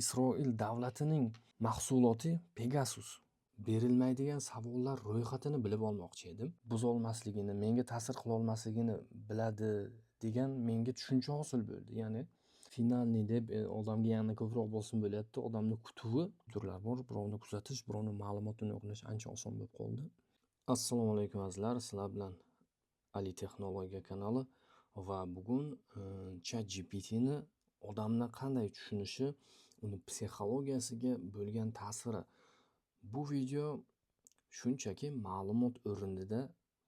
Isroil davlatining mahsuloti Pegasus. Berilmaydigan savollar ro'yxatini bilib olmoqchi edim. Buzolmasligini, menga ta'sir qilolmasligini biladi degan menga tushuncha hosil bo'ldi. Ya'ni finalniy deb odamga yanada ko'proq bosim bo'lyapti. Odamni kutuvi turlar bor. Birovni kuzatish, birovni ma'lumotini o'qlash ancha oson bo'lib qoldi. Assalomu alaykum azizlar. Sizlar bilan Ali Texnologiya kanali va bugun ChatGPTni odamni qanday tushunishi, uni psixologiyasiga bo'lgan ta'siri. Bu video shunchaki ma'lumot o'rnida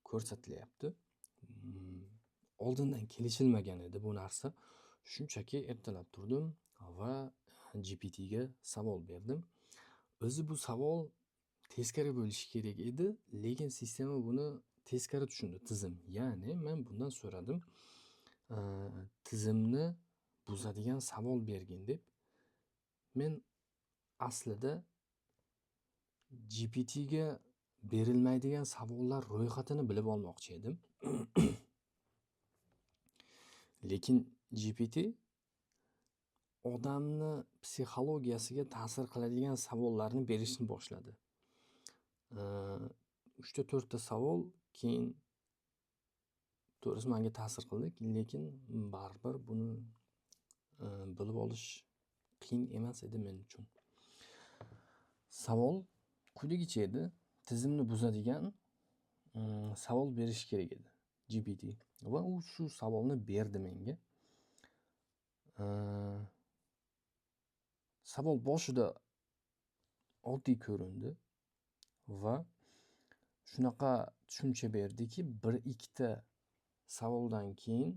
ko'rsatilyapti. Oldindan kelishilmagan edi bu narsa. Shunchaki ertalab turdim va GPTga savol berdim. O'zi bu savol teskari bo'lishi kerak edi, lekin sistema buni teskari tushundi, tizim. Ya'ni men bundan so'radim, tizimni buzadigan savol bergin deb. Men aslida GPTga berilmaydigan savollar ro'yxatini bilib olmoqchi edim. Lekin GPT odamni psixologiyasiga ta'sir qiladigan savollarni berishni boshladi. 3-4 ta savol keyin to'g'risi menga ta'sir qildi, lekin baribir buni bilib olish qiyin emas edi men uchun. Savol quyidagicha edi. Tizimni buzadigan savol berish kerak edi GPT va u shu savolni berdi menga. Savol boshida oddiy ko'rindi va shunaqa tushuncha berdiki, 1-2 ta savoldan keyin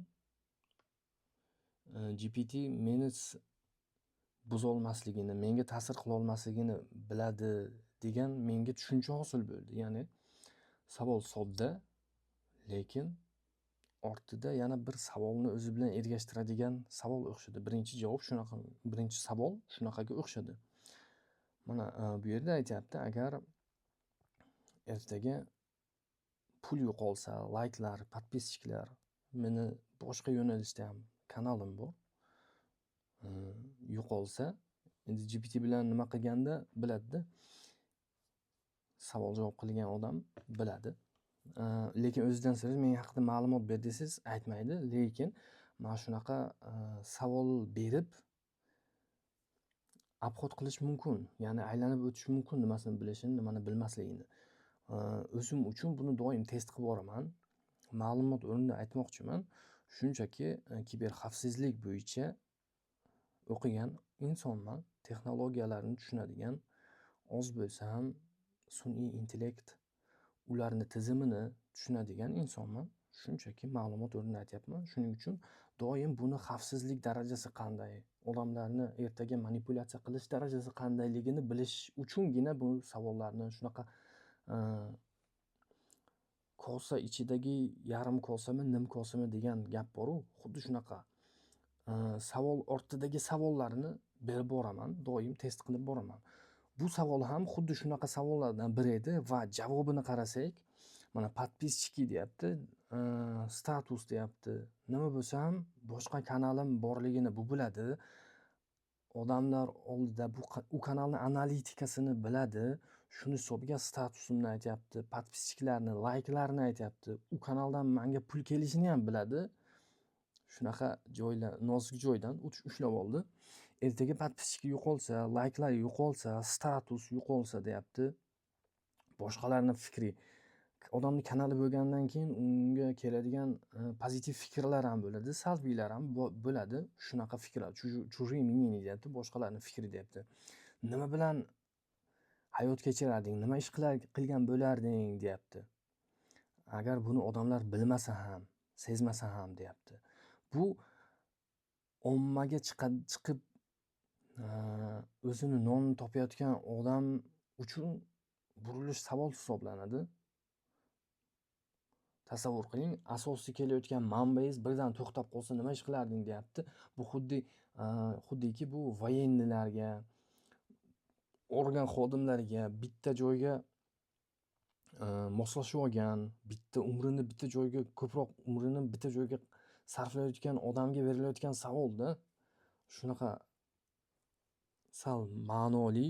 GPT meni buzolmasligini, menga ta'sir qilolmasligini biladi degan menga tushuncha hosil bo'ldi. Ya'ni savol sodda, lekin ortida yana bir savolni o'zi bilan ergashtiradigan savol o'xshadi. Birinchi savol shunaqaga o'xshadi. Mana bu yerda aytyapti, agar ertaga pul yo'qolsa, layklar, podpischiklar, meni boshqa yo'nalishda ham kanalim bor, yo'qolsa, endi GPT bilan nima qilganda biladi-da. Savol javob qilgan odam biladi. Lekin o'zidan sira menga haqida ma'lumot ber desangiz aytmaydi, lekin mana shunaqa savol berib obxod qilish mumkin. Ya'ni aylanib o'tish mumkin, nimasini bilishini, nimani bilmasligini. O'zim uchun buni doim test qilib boraman. Ma'lumot o'rnida aytmoqchiman. Shunchaki kiberxavfsizlik bo'yicha o'qigan insonman. Texnologiyalarni tushunadigan, oz bo'lsa ham sun'iy intellekt, ularni tizimini tushunadigan insonman. Shunchaki ma'lumot o'rnida aytyapman. Shuning uchun doim buni xavfsizlik darajasi qanday, odamlarni ertaga manipulyatsiya qilish darajasi qandayligini bilish uchungina bu savollarni shunaqa kosa ichidagi yarim kosami, nim kosami degan gap bor-ku, xuddi shunaqa savol ortidagi savollarni berib boraman, doim test qilib boraman. Bu savol ham xuddi shunaqa savollardan biri edi va javobini qarasak, mana podpischiki deyapti, status deyapti. Nima bo'lsa ham boshqa kanalim borligini bu biladi. Odamlar oldida u kanalni analitikasini biladi. Shuni hisobiga statusimni aytyapti, podpischiklarni, layklarni aytyapti. U kanaldan menga pul kelishini ham biladi. Shunaqa joylar, nozik joydan ushlab oldi. Ertaga podpischiki yo'qolsa, layklar yo'qolsa, status yo'qolsa deyapti. Boshqalarning fikri, odamning kanali bo'lgandan keyin unga keladigan pozitiv fikrlar ham bo'ladi, salbiylar ham bo'ladi. Shunaqa fikrlar, чужие мнения deyapti, boshqalarning fikri deyapti. Nima bilan hayot kechirarding, nima ish qilgan bo'larding deyapti. Agar buni odamlar bilmasa ham, sezmasa ham deyapti. Bu ommaga chiqib o'zini nonini topayotgan odam uchun burilish savol hisoblanadi. Tasavvur qiling, asosiy kelayotgan manbangiz birdan to'xtab qolsa nima ish qilarding deyapti. Bu xuddiki bu voyennilarga, organ xodimlariga bitta joyga moslashib olgan, ko'proq umrini bitta joyga sarflayotgan odamga berilayotgan savolda, shunaqa sal ma'noli,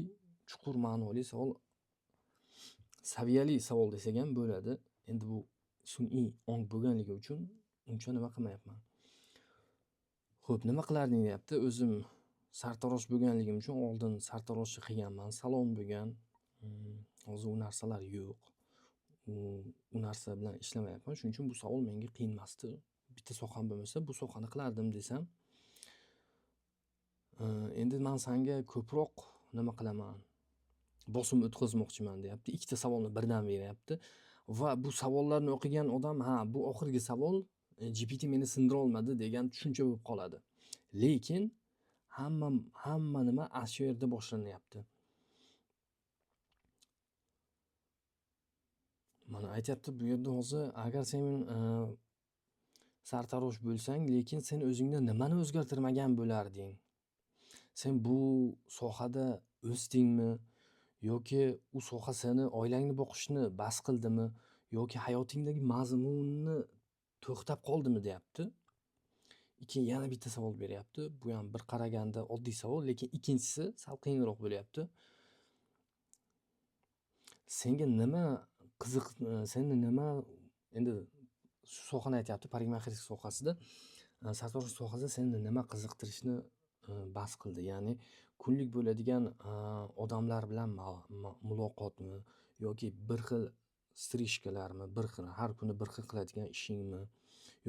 chuqur ma'noli savol, saviyali savol desak ham bo'ladi. Endi bu sun'iy ong bo'lganligi uchun uncha nima qilmayapman. Xo'p, nima qilarding deyapti. O'zim sartarosh bo'lganligim uchun oldin sartaroshlik qilganman, salon bo'lgan. Hozir u narsalar yo'q. U narsa bilan ishlamayapman. Shuning uchun bu savol menga qiynmasdi. Bitta soham bo'lmasa, bu sohani qilardim desam, endi men senga ko'proq nima qilaman? Bosim o'tkazmoqchiman deyapti. Ikkita savolni birdan beryapti va bu savollarni o'qigan odam, ha, bu oxirgi savol GPT meni sindira olmadi degan tushuncha bo'lib qoladi. Lekin hamma nima ana shu yerda boshlanyapti. Mana aytyapti bu yerda hozir, agar sen sartarosh bo'lsang, lekin sen o'zingda nimani o'zgartirmagan bo'larding? Sen bu sohada o'sdingmi? Yoki u soha seni oilangni boqishni bas qildimi? Yoki hayotingdagi mazmunni to'xtab qoldimi deyapti. Yana bitta savol beryapti. Bu ham bir qaraganda oddiy savol, lekin ikkinchisi sal qiyinroq bo'lyapti. Senga nima qiziq, seni nima, endi shu sohani aytyapti, parikmaxerlik sohasida, sartaroshlik sohasida seni nima qiziqtirishni bas qildi? Ya'ni kunlik bo'ladigan odamlar bilan muloqotmi yoki bir xil strishkalarmi, bir xil har kuni bir xil qiladigan ishingmi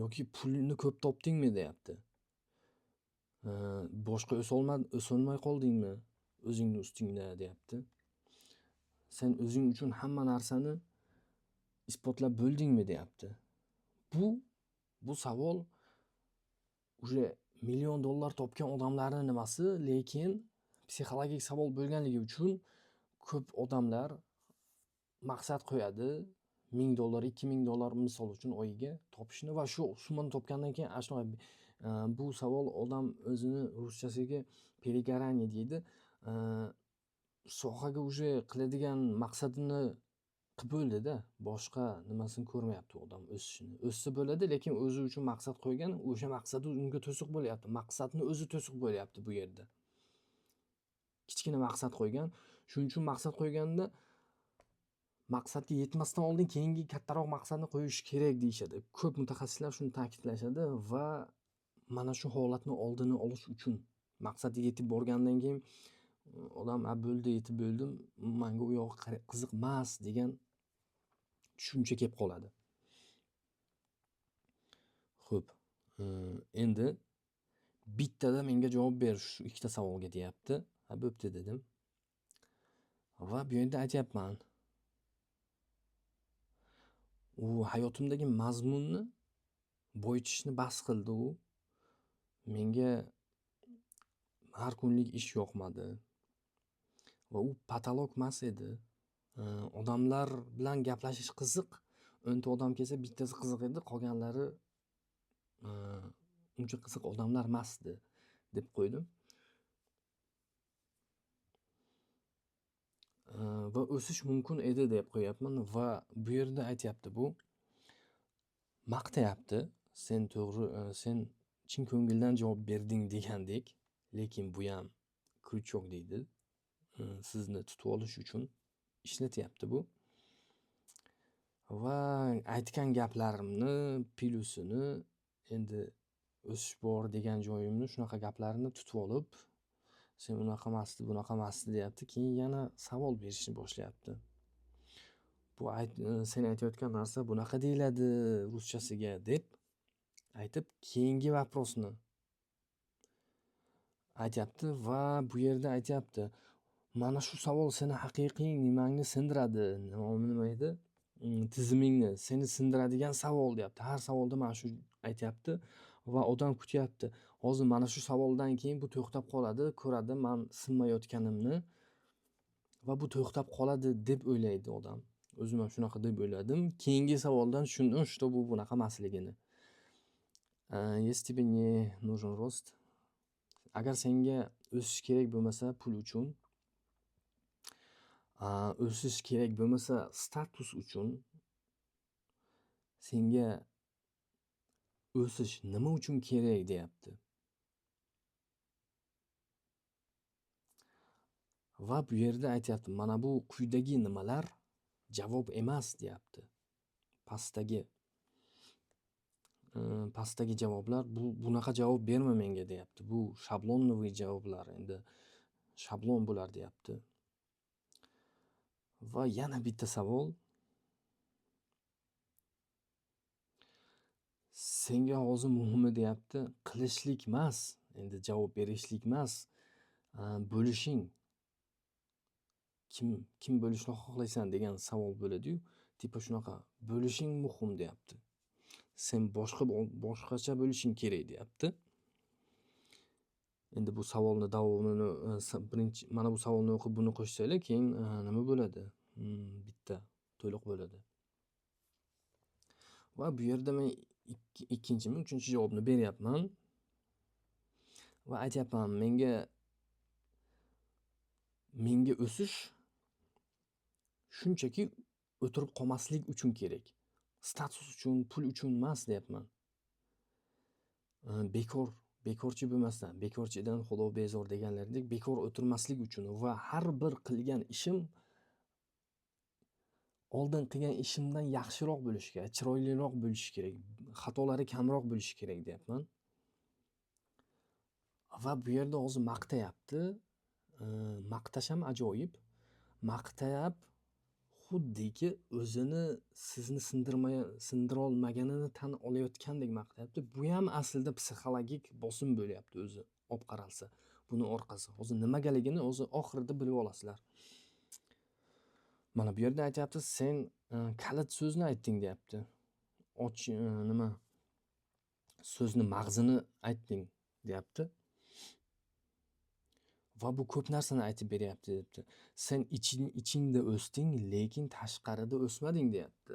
yoki pulni ko'p topdingmi deyapti. Boshqa o'solmay qoldingmi o'zingni ustingda deyapti. Sen o'zing uchun hamma narsani isbotlab bo'ldingmi deyapti. Bu savol уже million dollar topgan odamlarning nimasi, lekin psixologik savol bo'lganligi uchun ko'p odamlar maqsad qo'yadi. $1000, $2000 misol uchun oyiga topishni va shu summani topgandan keyin bu savol odam o'zini ruschasiga перегорание deydi. Sohaga уже qiladigan maqsadini qilib bo'ldi-da, boshqa nimasini ko'rmayapti odam o'sishini. O'ssa bo'ladi, lekin o'zi uchun maqsad qo'ygan, o'sha maqsadi unga to'siq bo'lyapti. Maqsadni o'zi to'siq bo'lyapti bu yerda. Kichkina maqsad qo'ygan. Shuning uchun maqsad qo'yganda maqsadga yetmasdan oldin keyingi kattaroq maqsadni qo'yish kerak deyishadi. Ko'p mutaxassislar shuni ta'kidlashadi va mana shu holatni oldini olish uchun maqsadga yetib borgandan keyin odam bo'ldi, yetib bo'ldim, menga u yog'i qiziq emas degan tushuncha kelib qoladi. Xo'p, endi bittada menga javob ber shu ikkita savolga deyapti. Bo'pti dedim. Va bu yerda aytyapman. U hayotimdagi mazmunni boyitishni bas qildi u. Menga har kunlik ish yoqmadi. Va u patolog emas edi. Odamlar bilan gaplashish qiziq. 10 ta odam kelsa, bittasi qiziq edi, qolganlari uncha qiziq odamlar emasdi deb qo'ydim. Va o'sish mumkin edi deb qo'yapman va bu yerda aytyapti, bu maqtayapti. Sen to'g'ri, sen chin ko'ngildan javob berding degandek, lekin bu ham krючок deydi. Sizni tutib olish uchun ishlatyapti bu. Va aytgan gaplarimni plyusini, endi o'sish bor degan joyimni, shunaqa gaplarni tutib olib, sen unaqa emasdi, bunaqa emasdi deyapti. Keyin yana savol berishni boshlayapti. Bu sen aytayotgan narsa bunaqa deyiladi ruschasiga deb aytib, keyingi vaprosni aytyapti va bu yerda aytyapti. Mana shu savol seni haqiqiy nimangni sindiradi. Nima edi? Tizimingni, seni sindiradigan savol deyapti. Har savolda mana shu aytyapti va odam kutyapti. Hozir mana shu savoldan keyin bu to'xtab qoladi, ko'radi men sinmayotganimni va bu to'xtab qoladi deb o'ylaydi odam. O'zim ham shunaqa deb o'yladim. Keyingi savoldan tushundim, что bu bunaqa emasligini. Если тебе не нужен рост, agar senga o'sish kerak bo'lmasa pul uchun, o'sish kerak bo'lmasa status uchun, senga o'sish nima uchun kerak deyapti. Va bu yerda aytyapti, mana bu quyidagi nimalar javob emas deyapti. Pastdagi pastdagi javoblar bunaqa javob berma menga deyapti. Bu shablonnoviy javoblar, endi shablon bo'lar deyapti. Va yana bitta savol. Senga hozir muhimi deyapti, qilishlik emas, endi javob berishlik emas, bo'lishing. Kim bo'lishni xohlaysan degan savol bo'ladi-yu, tipa shunaqa. Bo'lishing muhim deyapti. Sen boshqacha bo'lishing kerak deyapti. Endi bu savolni davomini birinchi mana bu savolni o'qib buni qo'shsanglar, keyin nima bo'ladi? Bitta to'liq bo'ladi. Va bu yerda men ikkinchimi, uchinchi javobni beryapman. Va aytyapman, menga o'sish shunchaki o'tirib qolmaslik uchun kerak. Status uchun, pul uchun emas deyapman. Bekorchi bo'lmasdan, bekorchidan xudo bezor deganlaridek, bekor o'tirmaslik uchun va har bir qilgan ishim oldin qilgan ishimdan yaxshiroq bo'lishi kerak, chiroyliroq bo'lishi kerak, xatolari kamroq bo'lishi kerak deyapman. Va bu yerda hozir maqtayapti. Maqtash ham ajoyib. Maqtayap, xuddiki o'zini sizni sindirolmaganini tan olayotgandek maqtayapti. Bu ham aslida psixologik bosim bo'lyapti o'zi, olib qaralsa. Buni orqasi. Hozir nimagaligini o'zi oxirida bilib olasizlar. Mana bu yerda aytyapti, sen kalit so'zni aytding deyapti. Nima? So'zni mag'zini aytding deyapti. Va bu ko'p narsani aytib beryapti deyapti. Sen ichingda o'sding, lekin tashqarida o'smading deyapti.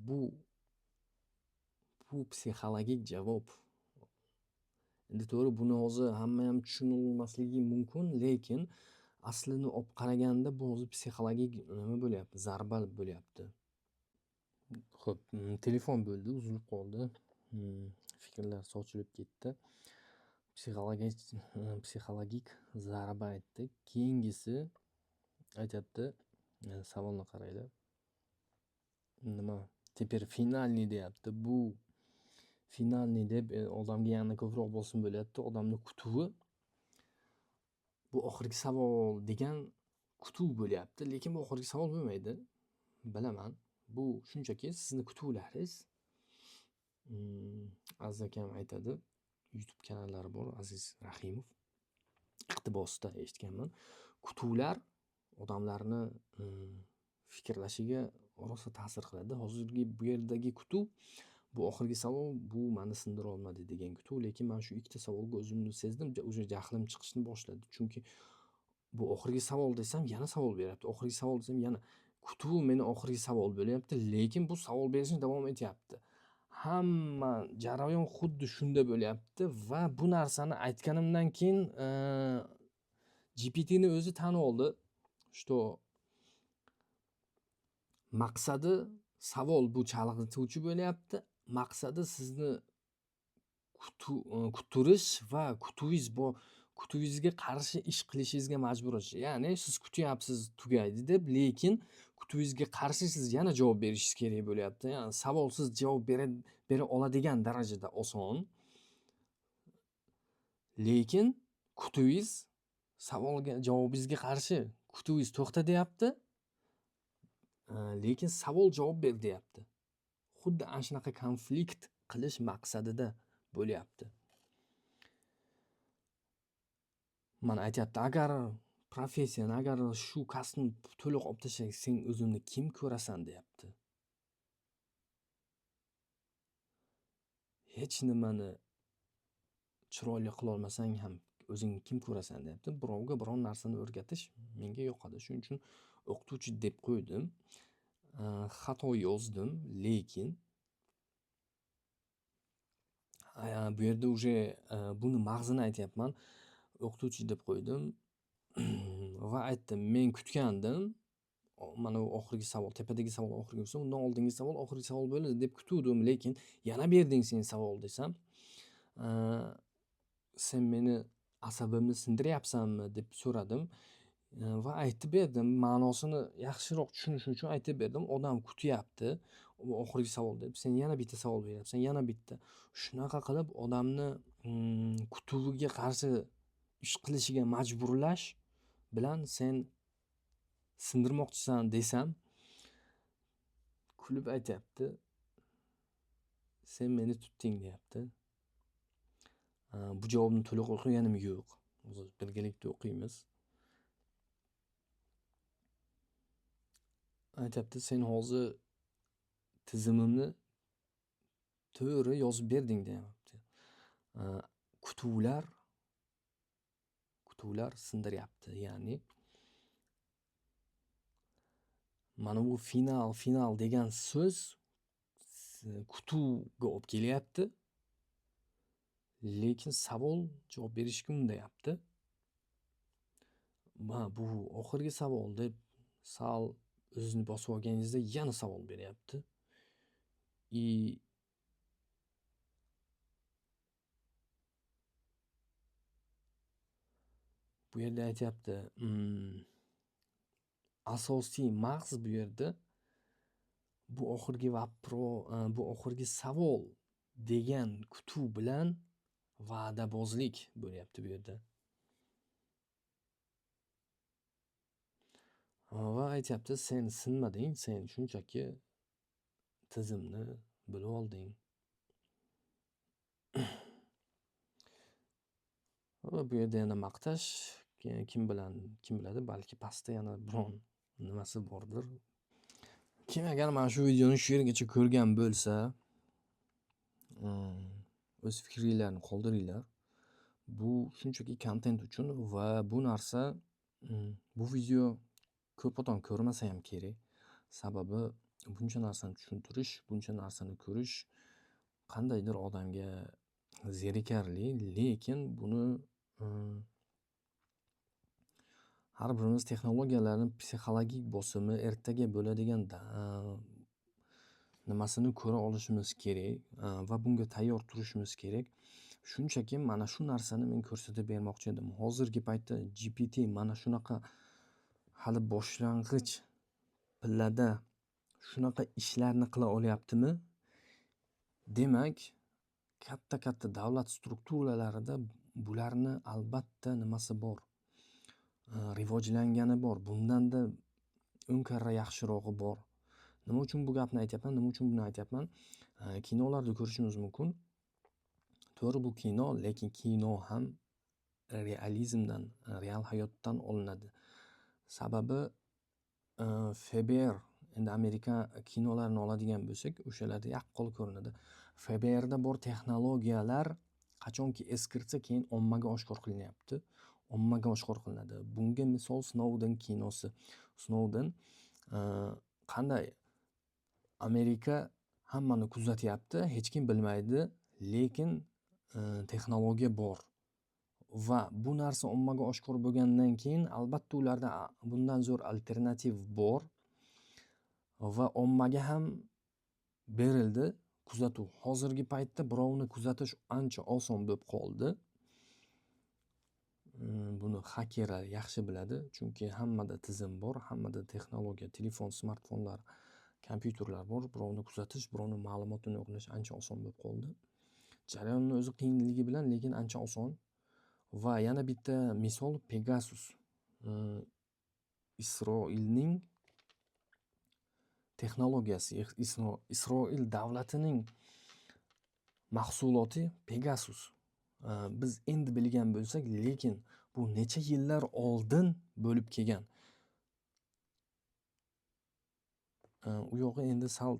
Bu psixologik javob. Endi to'g'ri, buni hozir hamma ham tushuna olmasligi mumkin, lekin aslini olib qaraganda bu hozir psixologik nima bo'lyapti? Zarba bo'lyapti. Xo'p, telefon bo'ldi, uzilib qoldi. Fikrlar sochilib ketdi. Psixologik zarba aytdik. Keyingisi aytyapti, savolni qaranglar. Nima? Teper finalniy deyapti. Bu finalniy deb odamga yana ko'proq bosim bo'lyapti. Odamni kutuvi. Bu oxirgi savol degan kutuv bo'lyapti, lekin bu oxirgi savol bo'lmaydi. Bilaman. Bu shunchaki sizni kutuvlaringiz. Aziz akam aytadi. YouTube kanallari bor, Aziz Rahimov. Iqtibosda eshitganman. Kutuvlar odamlarni fikrlashiga rosa ta'sir qiladi. Hozirgi bu yerdagi kutuv, bu oxirgi savol, bu meni sindira olmadi degan kutuv, lekin men shu ikkita savolga o'zimni sezdim, o'sha jahlim chiqishni boshladi. Chunki bu oxirgi savol desam, yana savol beryapti. Oxirgi savol desam, yana kutuv meni oxirgi savol bo'lyapti, lekin bu savol berishni davom etyapti. Hamma jarayon xuddi shunda bo'lyapti va bu narsani aytganimdan keyin GPTni o'zi tan oldi. Что maqsadi savol bu chalg'ituvchi bo'lyapti. Maqsadi sizni kutirish va kutuvingizga qarshi ish qilishingizga majbur etish. Ya'ni siz kutyapsiz tugaydi deb, lekin kutuvingizga qarshi siz yana javob berishingiz kerak bo'lyapti. Ya'ni savolsiz javob bera oladigan darajada oson. Lekin kutuvingiz savolga javobingizga qarshi kutuvingiz to'xta deyapti. Lekin savol javob ber deyapti. Xuddi ana shunaqa konflikt qilish maqsadida bo'lyapti. Mana aytyapti, agar professiyani, agar shu kasbni to'liq olib tashlak, sen o'zingni kim ko'rasan deyapti. Hech nimani chiroyli qila olmasang ham o'zingni kim ko'rasan deyapti. Birovga biron narsani o'rgatish menga yoqadi. Shuning uchun o'qituvchi deb qo'ydim. Xato yozdim, lekin bu yerda уже buni mag'zini aytyapman. O'qituvchi deb qo'ydim va aytdim, men kutgandim. Mana bu oxirgi savol, tepadagi savol oxirgi bo'lsa, undan oldingi savol oxirgi savol bo'ladi deb kutuvdim, lekin yana berding sen savol desam, sen meni asabimni sindiryapsanmi deb so'radim. Va aytib berdim. Ma'nosini yaxshiroq tushunish uchun aytib berdim. Odam kutyapti. U oxirgi savol deb. Sen yana bitta savol beryapsan, yana bitta. Shunaqa qilib odamni kutuviga qarshi ish qilishiga majburlash bilan sen sindirmoqchisan desam, kulib aytyapti. Sen meni tutding deyapti. Bu javobni to'liq o'qiganim yo'q. Hozir birgalikda o'qiymiz. Aytyapti, sen hozir tizimimni to'g'ri yozib berding deyapti. Kutuvlar sindiryapti. Ya'ni mana bu final degan so'z kutuvga olib kelyapti. Lekin savol javob berishga undayapti. Bu oxirgi savol deb sal o'zini bosib olganingizda yana savol beryapti. Bu yerda aytyapti, asosiy mag'z bu yerda bu oxirgi savol degan kutuv bilan va'dabozlik bo'lyapti bu yerda. Va aytyapti, sen sinmading, sen shunchaki tizimni bilib olding. Va bu yerda yana maqtash, kim biladi, balki pastda yana biron nimasi bordir. Kim agar mana shu videoni shu yergacha ko'rgan bo'lsa, o'z fikringlarni qoldiringlar. Bu shunchaki kontent uchun va bu narsa bu video ko'p odam ko'rmasa ham kerak. Sababi buncha narsani tushuntirish, buncha narsani ko'rish qandaydir odamga zerikarli, lekin buni har birimiz texnologiyalarning psixologik bosimi ertaga bo'ladigan nimasini ko'ra olishimiz kerak va bunga tayyor turishimiz kerak. Shunchaki mana shu narsani men ko'rsatib bermoqchi edim. Hozirgi paytda GPT mana shunaqa hali boshlang'ich pillada shunaqa ishlarni qila olyaptimi? Demak, katta davlat strukturalarida bularni albatta nimasi bor. Rivojlangani bor. Bundanda 10 karra yaxshirog'i bor. Nima uchun bu gapni aytyapman? Nima uchun buni aytyapman? Kinolarda ko'rishimiz mumkin. To'g'ri, bu kino, lekin kino ham realizmdan, real hayotdan olinadi. Sababi FBR, endi Amerika kinolarini oladigan bo'lsak, o'shalarda yaqqol ko'rinadi. FBRda bor texnologiyalar qachonki eskirsa, keyin ommaga oshkor qilinyapti. Ommaga oshkor qilinadi. Bunga misol Snowden kinosi. Snowden qanday Amerika hammani kuzatyapti, hech kim bilmaydi, lekin texnologiya bor. Va bu narsa ommaga oshkor bo'lgandan keyin albatta ularda bundan zo'r alternativ bor va ommaga ham berildi kuzatuv. Hozirgi paytda birovni kuzatish ancha oson bo'lib qoldi. Buni hakerlar yaxshi biladi, chunki hammada tizim bor, hammada texnologiya, telefon, smartfonlar, kompyuterlar bor. Birovni kuzatish, birovni ma'lumotini o'g'irlash ancha oson bo'lib qoldi. Jarayonni o'zi qiyinligi bilan, lekin ancha oson. Va yana bitta misol Pegasus. Isroilning texnologiyasi, Isroil davlatining mahsuloti Pegasus. Biz endi bilgan bo'lsak, lekin bu necha yillar oldin bo'lib kelgan. U yog'i endi sal